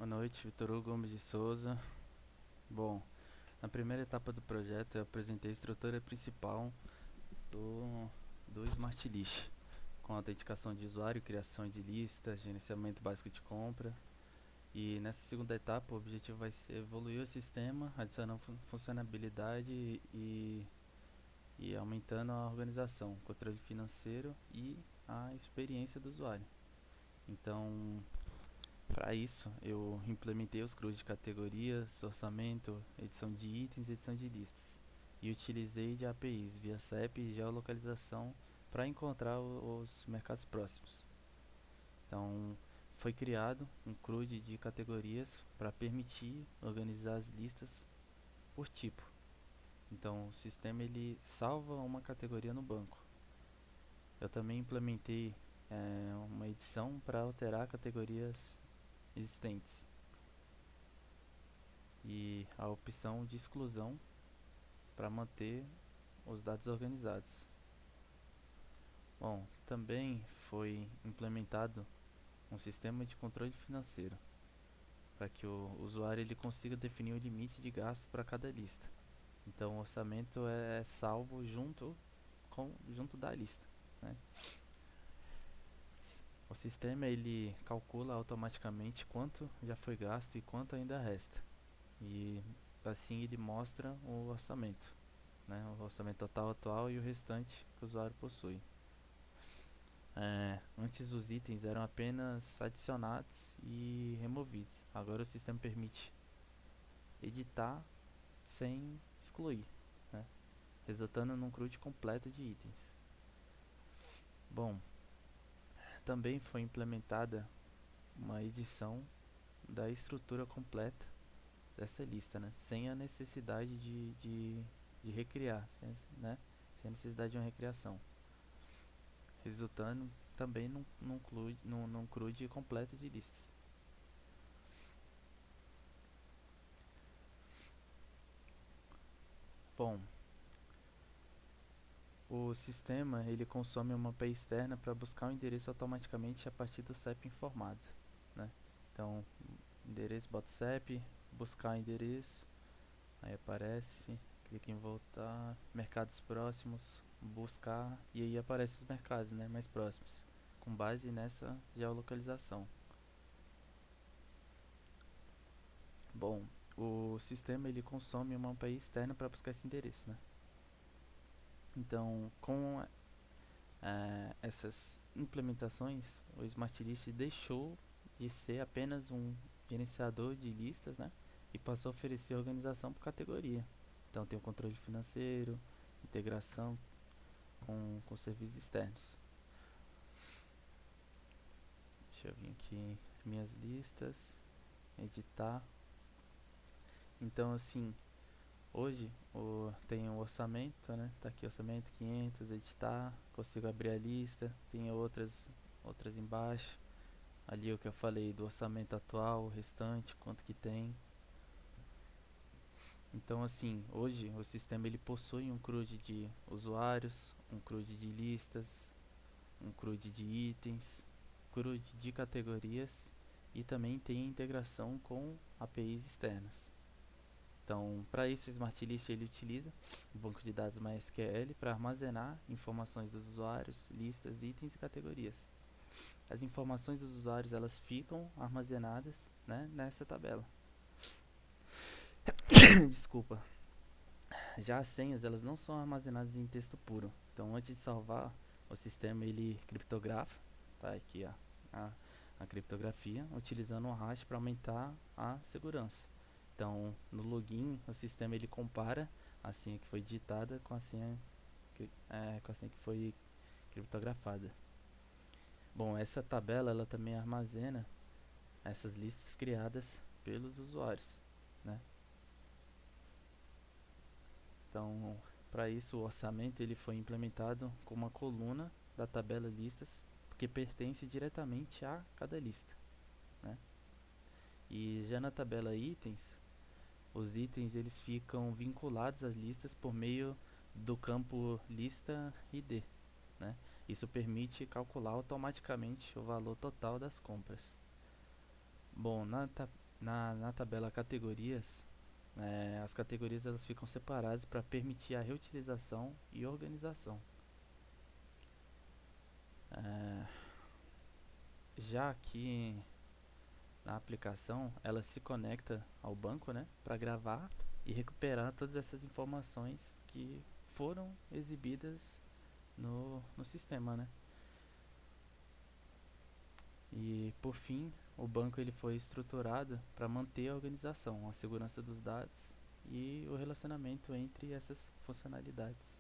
noite, Vitor Hugo Gomes de Souza. Bom, na primeira etapa do projeto eu apresentei a estrutura principal do Smart List, com autenticação de usuário, criação de listas, gerenciamento básico de compra. E nessa segunda etapa o objetivo vai ser evoluir o sistema, adicionando funcionalidade e aumentando a organização, controle financeiro e a experiência do usuário. Então, para isso, eu implementei os CRUs de categorias, orçamento, edição de itens e edição de listas. E utilizei de APIs via CEP e geolocalização para encontrar os mercados próximos. Então, foi criado um CRU de categorias para permitir organizar as listas por tipo. Então, o sistema ele salva uma categoria no banco. Eu também implementei uma edição para alterar categorias existentes e a opção de exclusão para manter os dados organizados. Bom, também foi implementado um sistema de controle financeiro para que o usuário ele consiga definir o limite de gasto para cada lista. Então o orçamento é salvo junto da lista, né? O sistema ele calcula automaticamente quanto já foi gasto e quanto ainda resta. E assim ele mostra o orçamento, né? O orçamento total atual e o restante que o usuário possui. Antes os itens eram apenas adicionados e removidos. Agora o sistema permite editar sem excluir, né? Resultando num CRUD completo de itens. Bom, também foi implementada uma edição da estrutura completa dessa lista, né? Sem a necessidade de recriar, sem a necessidade de uma recriação, resultando também num CRUD completo de listas. Bom, o sistema ele consome uma API externa para buscar o endereço automaticamente a partir do CEP informado, né? Então, endereço, bota CEP, buscar endereço, aí aparece, clica em voltar, mercados próximos, buscar, e aí aparecem os mercados, né, mais próximos, com base nessa geolocalização. Bom, o sistema ele consome uma API externa para buscar esse endereço, né? Então, com essas implementações, o Smart List deixou de ser apenas um gerenciador de listas, né? E passou a oferecer organização por categoria. Então tem o controle financeiro, integração com serviços externos. Deixa eu vir aqui minhas listas, editar. Então assim, hoje tem o orçamento, né? Tá aqui orçamento 500, editar, consigo abrir a lista, tem outras embaixo. Ali o que eu falei do orçamento atual, o restante, quanto que tem. Então assim, hoje o sistema ele possui um CRUD de usuários, um CRUD de listas, um CRUD de itens, CRUD de categorias e também tem integração com APIs externas. Então, para isso o Smart List ele utiliza o banco de dados MySQL para armazenar informações dos usuários, listas, itens e categorias. As informações dos usuários elas ficam armazenadas, né, nessa tabela. Desculpa. Já as senhas elas não são armazenadas em texto puro. Então, antes de salvar, o sistema ele criptografa, tá aqui a criptografia, utilizando um hash para aumentar a segurança. Então, no login, o sistema ele compara a senha que foi digitada com a senha que foi criptografada. Bom, essa tabela ela também armazena essas listas criadas pelos usuários, né? Então, para isso o orçamento ele foi implementado com uma coluna da tabela listas, porque pertence diretamente a cada lista, né? E já na tabela itens, os itens eles ficam vinculados às listas por meio do campo lista ID, né? Isso permite calcular automaticamente o valor total das compras. Bom, Na tabela categorias, as categorias elas ficam separadas para permitir a reutilização e organização. É, já que na aplicação ela se conecta ao banco, né, para gravar e recuperar todas essas informações que foram exibidas no sistema, né? E por fim, o banco ele foi estruturado para manter a organização, a segurança dos dados e o relacionamento entre essas funcionalidades.